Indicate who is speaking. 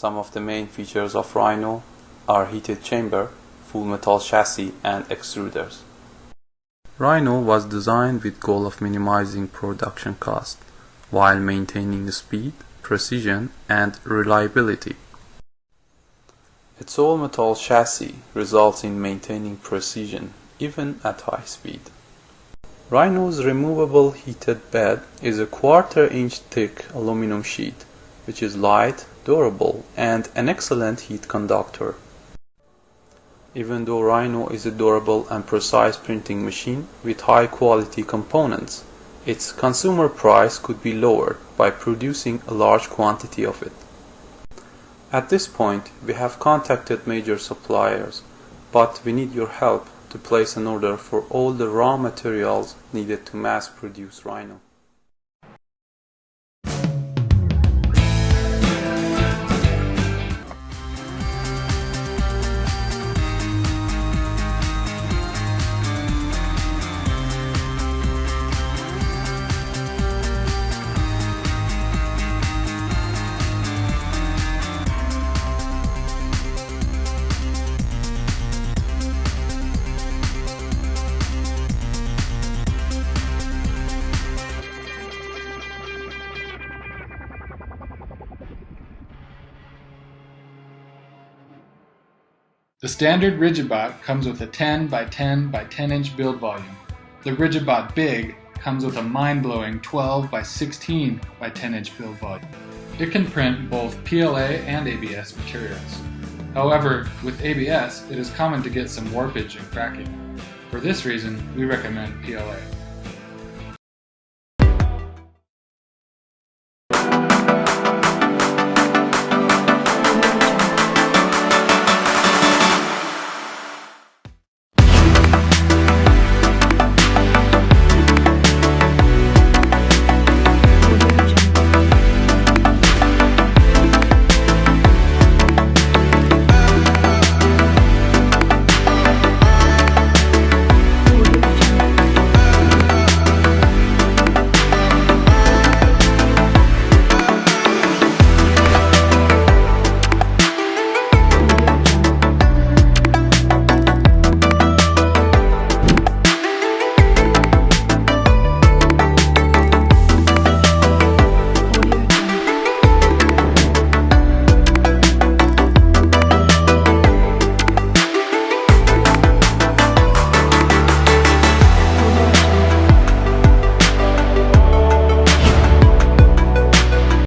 Speaker 1: Some of the main features of Rhino are heated chamber, full metal chassis, and extruders. Rhino was designed with goal of minimizing production cost while maintaining speed, precision, and reliability. Its all-metal chassis results in maintaining precision even at high speed. Rhino's removable heated bed is a 1/4 inch thick aluminum sheet, which is light, durable, and an excellent heat conductor. Even though Rhino is a durable and precise printing machine with high quality components, its consumer price could be lowered by producing a large quantity of it. At this point, we have contacted major suppliers, but we need your help to place an order for all the raw materials needed to mass produce Rhino.
Speaker 2: The standard RigidBot comes with a 10 by 10 by 10 inch build volume. The RigidBot Big comes with a mind-blowing 12 by 16 by 10 inch build volume. It can print both PLA and ABS materials. However, with ABS, it is common to get some warpage and cracking. For this reason, we recommend PLA.